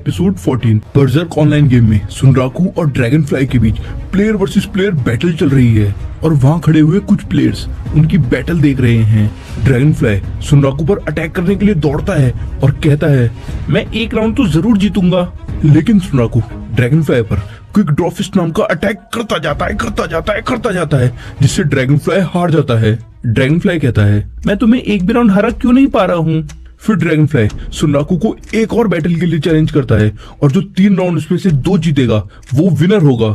Episode 14 berserk online game में सुनराकू और dragon fly के बीच प्लेयर वर्सेस प्लेयर बैटल चल रही है और वहाँ खड़े हुए कुछ प्लेयर्स उनकी बैटल देख रहे हैं। ड्रैगन फ्लाई सुनराकू पर अटैक करने के लिए दौड़ता है और कहता है, मैं एक राउंड तो जरूर जीतूंगा। लेकिन सुनराकू ड्रैगन फ्लाई पर क्विक ड्रॉ फिस्ट नाम का अटैक करता जाता है जिससे ड्रैगन फ्लाई हार जाता है। ड्रैगन फ्लाई कहता है, मैं तुम्हें एक भी राउंड हरा क्यों नहीं पा रहा हूँ। फिर ड्रैगन फ्लाई सुनराकू को एक और बैटल के लिए चैलेंज करता है और जो 3 राउंड में से 2 जीतेगा वो विनर होगा।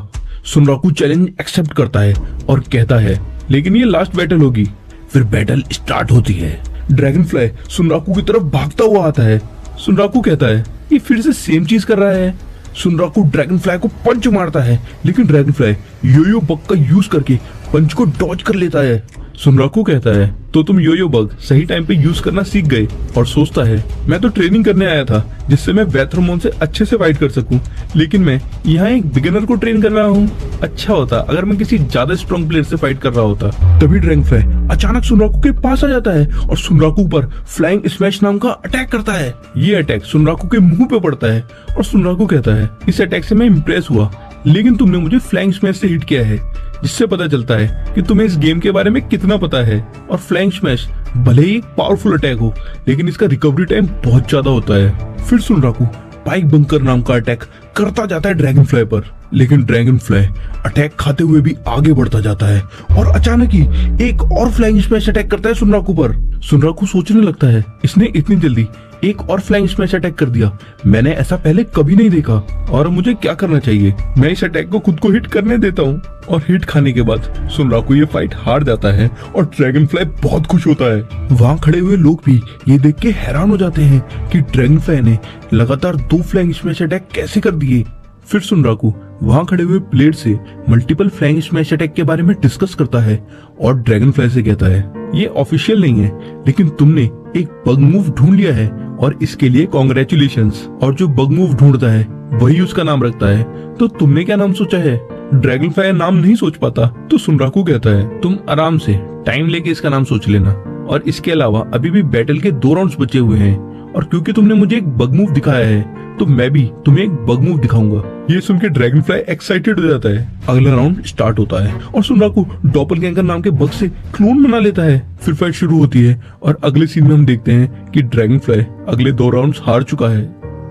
सुनराकू चैलेंज एक्सेप्ट करता है और कहता है, लेकिन ये लास्ट बैटल होगी। फिर बैटल स्टार्ट होती है। ड्रैगन फ्लाई सुनराकू की तरफ भागता हुआ आता है। सुनराकू कहता है, ये फिर से सेम चीज कर रहा है। सुनराकू ड्रैगन फ्लाई को पंच मारता है, लेकिन ड्रैगन फ्लाई योयो बग का यूज करके पंच को डॉज कर लेता है। सुनराकू कहता है, तो तुम योयो बग सही टाइम पे यूज करना सीख गए। और सोचता है, मैं तो ट्रेनिंग करने आया था जिससे मैं वेथरमोन से अच्छे से फाइट कर सकूं, लेकिन मैं यहाँ एक बिगिनर को ट्रेन कर रहा हूँ। अच्छा होता अगर मैं किसी ज्यादा स्ट्रॉन्ग प्लेयर से फाइट कर रहा होता। तभी ड्रैगन फ्लाई अचानक सुनराकू के पास आ जाता है और सुनराकू पर फ्लाइंग स्मैश नाम का अटैक करता है। ये अटैक सुनराकू के मुंह पे पड़ता है और सुनराकू कहता है, इस अटैक से मैं इम्प्रेस हुआ, लेकिन तुमने मुझे फ्लाइंग स्मैश से हिट किया है, जिससे पता चलता है कि तुम्हें इस गेम के बारे में कितना पता है। और फ्लाइंग स्मैश भले ही एक पावरफुल अटैक हो, लेकिन इसका रिकवरी टाइम बहुत ज्यादा होता है। फिर सुनराकू पाइक बंकर नाम का अटैक करता जाता है ड्रैगन फ्लाई पर, लेकिन ड्रैगन फ्लाई अटैक खाते हुए भी आगे बढ़ता जाता है और अचानक ही एक और फ्लाइंग स्मैश अटैक करता है सुनराकू पर। सुनराकू सोचने लगता है, इसने इतनी जल्दी एक और फ्लाइंग स्मैश अटैक कर दिया, मैंने ऐसा पहले कभी नहीं देखा। और मुझे क्या करना चाहिए, मैं इस अटैक को खुद को हिट करने देता हूँ। और हिट खाने के बाद सुनराकू ये फाइट हार जाता है और ड्रैगन फ्लाई बहुत खुश होता है। वहाँ खड़े हुए लोग भी ये देख के हैरान हो जाते हैं कि ड्रैगन फ्लाई ने लगातार 2 फ्लाइंग स्मैश अटैक कैसे कर दिए। फिर सुनराकू वहाँ खड़े हुए प्लेयर से मल्टीपल फ्लाइंग स्मैश अटैक के बारे में डिस्कस करता है और ड्रैगन फ्लाई से कहता है, ये ऑफिशियल नहीं है, लेकिन तुमने एक बग मूव ढूंढ लिया है और इसके लिए कॉन्ग्रेचुलेशंस। और जो बग मूव ढूंढता है वही उसका नाम रखता है, तो तुमने क्या नाम सोचा है। ड्रैगन फ्लाई नाम नहीं सोच पाता तो सुनराकू कहता है, तुम आराम से टाइम लेके इसका नाम सोच लेना। और इसके अलावा अभी भी बैटल के 2 राउंड्स बचे हुए हैं, और क्योंकि तुमने मुझे एक बग मूव दिखाया है तो मैं भी तुम्हें एक बग मूव दिखाऊंगा। ये सुन के ड्रैगन फ्लाई एक्साइटेड हो जाता है। अगला राउंड स्टार्ट होता है और सुनराकू डॉपलगैंगर नाम के बग से क्लोन बना लेता है। फिर फाइट शुरू होती है और अगले सीन में हम देखते हैं कि ड्रैगन फ्लाई अगले 2 राउंड्स हार चुका है।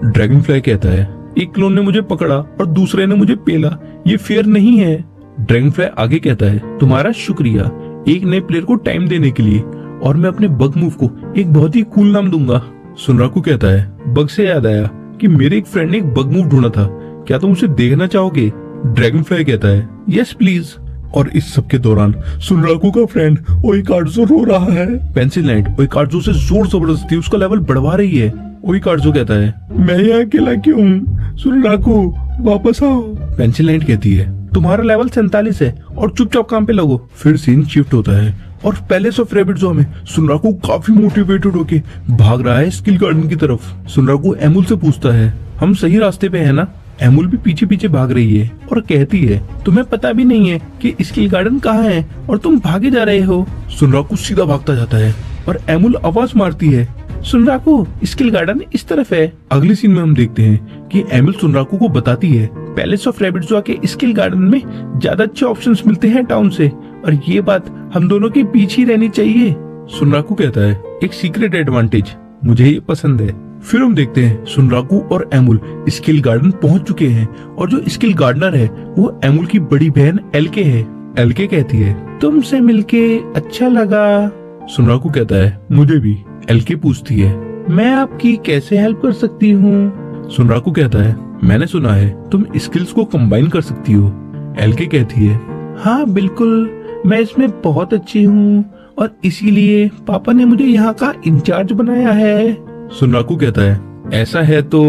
ड्रैगन फ्लाई कहता है, एक क्लोन ने मुझे पकड़ा और दूसरे ने मुझे पेला, ये फेयर नहीं है। ड्रैगन फ्लाई आगे कहता है, तुम्हारा शुक्रिया एक नए प्लेयर को टाइम देने के लिए, और मैं अपने बग मूव को एक बहुत ही कूल नाम दूंगा। सुनराकू कहता है, बग से याद आया कि मेरे एक फ्रेंड ने एक बग मूव ढूंढा था, क्या तुम उसे देखना चाहोगे। ड्रैगन फ्लाई कहता है, यस प्लीज। और इस सब के दौरान सुनराकू का फ्रेंड ओइकार्जो रो रहा है। पेंसिल नाइट ओइकार्जो से जोर जबरदस्ती उसका लेवल बढ़वा रही है। ओइकार्जो कहता है, मैं यहाँ अकेला क्यों हूँ, सुनराकू वापस आओ। पेंसिल नाइट कहती है, तुम्हारा लेवल 47 है और चुपचाप काम पे लगो। फिर सीन शिफ्ट होता है और पैलेस ऑफ रैबिट ज़ो में सुनराकू काफी मोटिवेटेड होके भाग रहा है स्किल गार्डन की तरफ। सुनराकू एमुल से पूछता है, हम सही रास्ते पे है ना। एमुल भी पीछे पीछे भाग रही है और कहती है, तुम्हें पता भी नहीं है कि स्किल गार्डन कहाँ है और तुम भागे जा रहे हो। सुनराकू सीधा भागता जाता है और एमुल आवाज मारती है, सुनराकू स्किल गार्डन इस तरफ है। अगले सीन में हम देखते हैं कि एमुल सुनराकू को बताती है, पैलेस ऑफ रैबिट ज़ो के स्किल गार्डन में ज्यादा अच्छे ऑप्शंस मिलते हैं टाउन से, और ये बात हम दोनों के बीच ही रहनी चाहिए। सुनराकू कहता है, एक सीक्रेट एडवांटेज, मुझे ये पसंद है। फिर हम देखते हैं सुनराकू और एमुल स्किल गार्डन पहुंच चुके हैं और जो स्किल गार्डनर है वो एमुल की बड़ी बहन एलके है। एलके कहती है, तुमसे मिलके अच्छा लगा। सुनराकू कहता है, मुझे भी। एलके पूछती है, मैं आपकी कैसे हेल्प कर सकती हूँ। सुनराकू कहता है, मैंने सुना है तुम स्किल्स को कंबाइन कर सकती हो। एलके कहती है, हाँ बिल्कुल, मैं इसमें बहुत अच्छी हूँ और इसीलिए पापा ने मुझे यहाँ का इंचार्ज बनाया है। सुनराकू कहता है, ऐसा है तो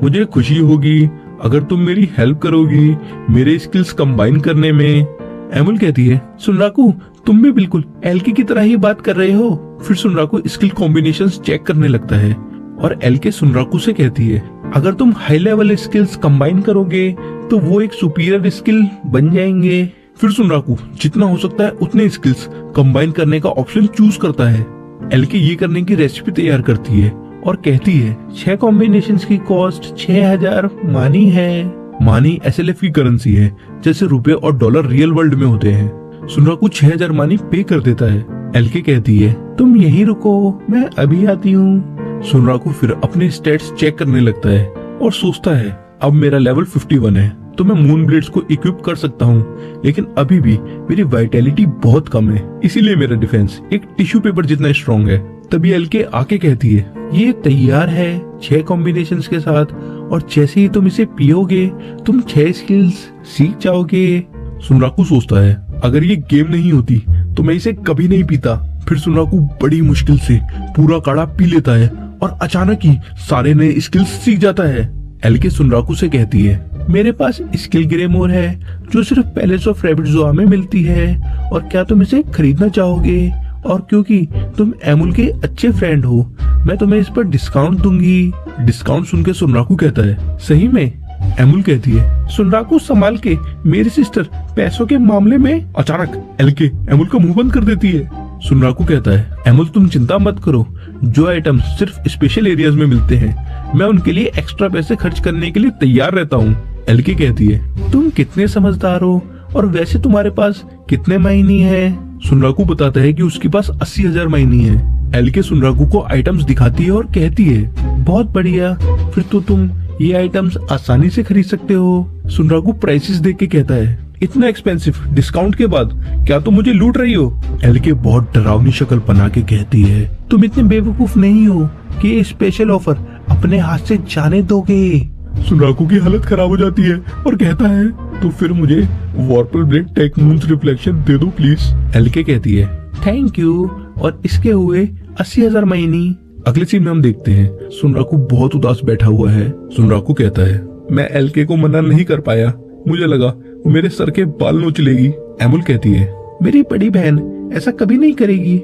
मुझे खुशी होगी अगर तुम मेरी हेल्प करोगी मेरे स्किल्स कंबाइन करने में। एमुल कहती है, सुनराकू तुम भी बिल्कुल एलके की तरह ही बात कर रहे हो। फिर सुनराकू स्किल कॉम्बिनेशंस चेक करने लगता है और एलके सुनराकू से कहती है, अगर तुम हाई लेवल स्किल्स कंबाइन करोगे तो वो एक सुपीरियर स्किल बन जाएंगे। फिर सुनराकू जितना हो सकता है उतने स्किल्स कंबाइन करने का ऑप्शन चूज करता है। एलके ये करने की रेसिपी तैयार करती है और कहती है 6 कॉम्बिनेशंस की कॉस्ट 6000 मानी है। मानी एसएलएफ की करेंसी है, जैसे रुपए और डॉलर रियल वर्ल्ड में होते हैं। सुनराकू 6000 मानी पे कर देता है। एलके कहती है तुम यहीं रुको, मैं अभी आती हूँ। सुनराकू फिर अपने स्टेट्स चेक करने लगता है और सोचता है अब मेरा लेवल 51 है तो मैं मून ब्लेड्स को इक्विप कर सकता हूँ, लेकिन अभी भी मेरी वाइटैलिटी बहुत कम है, इसीलिए मेरा डिफेंस एक टिश्यू पेपर जितना स्ट्रॉन्ग है। तभी एलके आके कहती है ये तैयार है 6 कॉम्बिनेशंस के साथ, और जैसे ही तुम इसे पियोगे तुम 6 स्किल्स सीख जाओगे। सुनराकू सोचता है अगर ये गेम नहीं होती तो मैं इसे कभी नहीं पीता। फिर सुनराकू बड़ी मुश्किल से पूरा काढ़ा पी लेता है और अचानक ही सारे नए स्किल्स सीख जाता है। एलके सुनराकू से कहती है मेरे पास स्किल ग्रेमोर है जो सिर्फ पैलेस ऑफ रैबिटज़ोआ में मिलती है, और क्या तुम इसे खरीदना चाहोगे? और क्योंकि तुम एमुल के अच्छे फ्रेंड हो मैं तुम्हें इस पर डिस्काउंट दूंगी। डिस्काउंट सुन के सुनराकू कहता है सही में? एमुल कहती है सुनराकू संभाल के, मेरी सिस्टर पैसों के मामले में। अचानक एलके एमुल का मुंह बंद कर देती है। सुनराकू कहता है एमुल तुम चिंता मत करो, जो आइटम्स सिर्फ स्पेशल एरियाज में मिलते हैं मैं उनके लिए एक्स्ट्रा पैसे खर्च करने के लिए तैयार रहता हूँ। एलके कहती है तुम कितने समझदार हो, और वैसे तुम्हारे पास कितने मायनी है? सुनराकू बताता है कि उसके पास 80,000 मायनी है। एलके सुनराकू को आइटम्स दिखाती है और कहती है बहुत बढ़िया, फिर तो तुम ये आइटम्स आसानी से खरीद सकते हो। सुनराकू प्राइसेस देख के कहता है इतना एक्सपेंसिव डिस्काउंट के बाद, क्या तुम मुझे लूट रही हो? एलके बहुत डरावनी शक्ल बना के कहती है तुम इतने बेवकूफ नहीं हो कि ये स्पेशल ऑफर अपने हाथ से जाने दोगे। सुनराकू की हालत खराब हो जाती है और कहता है तो फिर मुझे वॉर्पल ब्लेड टेक मून्स रिफ्लेक्शन दे दो प्लीज। एलके कहती है थैंक यू, और इसके हुए 80,000 मायनी। अगले सीन में हम देखते हैं सुनराकू बहुत उदास बैठा हुआ है। सुनराकू कहता है मैं एलके को मना नहीं कर पाया, मुझे लगा वो मेरे सर के बाल नोच लेगी। एमुल कहती है मेरी बड़ी बहन ऐसा कभी नहीं करेगी,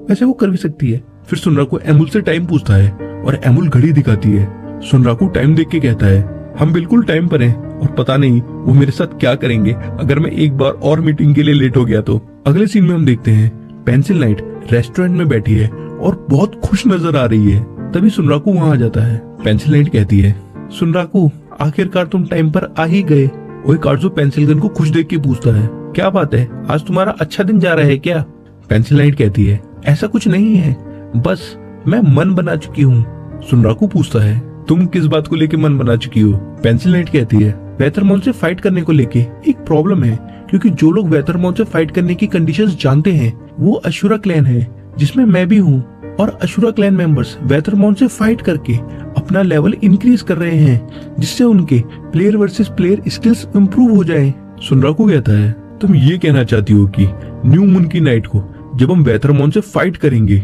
वैसे वो कर भी सकती है। फिर सुनराकू एमुल से टाइम पूछता है और एमुल घड़ी दिखाती है। सुनराकू टाइम देख के कहता है हम बिल्कुल टाइम पर हैं, और पता नहीं वो मेरे साथ क्या करेंगे अगर मैं एक बार और मीटिंग के लिए लेट हो गया तो। अगले सीन में हम देखते हैं पेंसिल नाइट रेस्टोरेंट में बैठी है और बहुत खुश नजर आ रही है। तभी सुनराकू वहाँ आ जाता है। पेंसिल नाइट कहती है सुनराकू आखिरकार तुम टाइम पर आ ही गए। वही कार्डो पेंसिल गन को खुश देख के पूछता है क्या बात है, आज तुम्हारा अच्छा दिन जा रहा है क्या? पेंसिल नाइट कहती है ऐसा कुछ नहीं है, बस मैं मन बना चुकी हूँ। सुनराकू पूछता है तुम किस बात को लेके मन बना चुकी हो? पेंसिल नाइट कहती है वेथरमॉन से फाइट करने को लेके एक प्रॉब्लम है, क्योंकि जो लोग वेथरमॉन से फाइट करने की कंडीशंस जानते हैं वो अशुरा क्लैन है, जिसमें मैं भी हूँ, और अशुरा क्लैन मेंबर्स वेथरमॉन से फाइट करके अपना लेवल इंक्रीज कर रहे हैं, जिससे उनके player versus player skills improve हो जाए। सुनराकू कहता है तुम ये कहना चाहती हो कि न्यू मून की नाइट को जब हम वेथरमॉन से फाइट करेंगे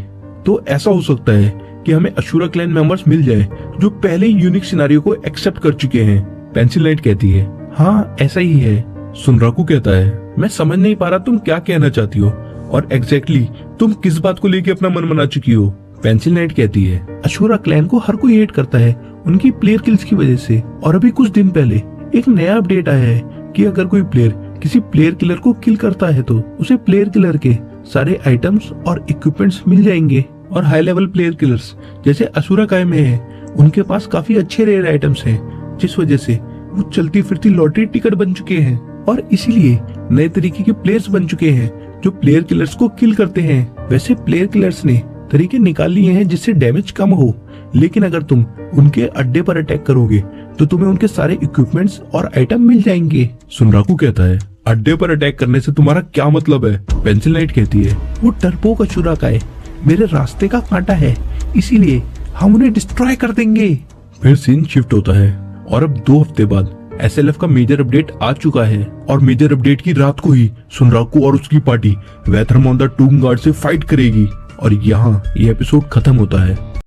तो ऐसा हो सकता है कि हमें अशुरा क्लैन मेंबर्स मिल जाए जो पहले यूनिक सिनेरियो को एक्सेप्ट कर चुके हैं। पेंसिल नाइट कहती है हाँ ऐसा ही है। सुनराकू कहता है मैं समझ नहीं पा रहा तुम क्या कहना चाहती हो, और एग्जैक्टली तुम किस बात को लेके अपना मन बना चुकी हो? पेंसिल नाइट कहती है अशुरा क्लैन को हर कोई हेट करता है उनकी प्लेयर किल्स की वजह से, और अभी कुछ दिन पहले एक नया अपडेट आया है कि अगर कोई प्लेयर किसी प्लेयर किलर को किल करता है तो उसे प्लेयर किलर के सारे आइटम्स और इक्विपमेंट्स मिल जाएंगे, और हाई लेवल प्लेयर किलर्स जैसे असुरा काय में है उनके पास काफी अच्छे रेयर आइटम्स हैं, जिस वजह से वो चलती फिरती लॉटरी टिकट बन चुके हैं, और इसीलिए नए तरीके के प्लेयर्स बन चुके हैं जो प्लेयर किलर्स को किल करते हैं। वैसे प्लेयर किलर्स ने तरीके निकाल लिए हैं जिससे डैमेज कम हो, लेकिन अगर तुम उनके अड्डे पर अटैक करोगे तो तुम्हें उनके सारे इक्विपमेंट्स और आइटम मिल जाएंगे। सुनराकू कहता है अड्डे पर अटैक करने से तुम्हारा क्या मतलब है? पेंसिल नाइट कहती है वो डरपोक अशुरा काय मेरे रास्ते का कांटा है, इसीलिए हम उन्हें डिस्ट्रॉय कर देंगे। फिर सीन शिफ्ट होता है और अब 2 हफ्ते बाद एसएलएफ का मेजर अपडेट आ चुका है, और मेजर अपडेट की रात को ही सुनराकू और उसकी पार्टी वेथरमॉन द टूम गार्ड से फाइट करेगी, और यहाँ ये एपिसोड खत्म होता है।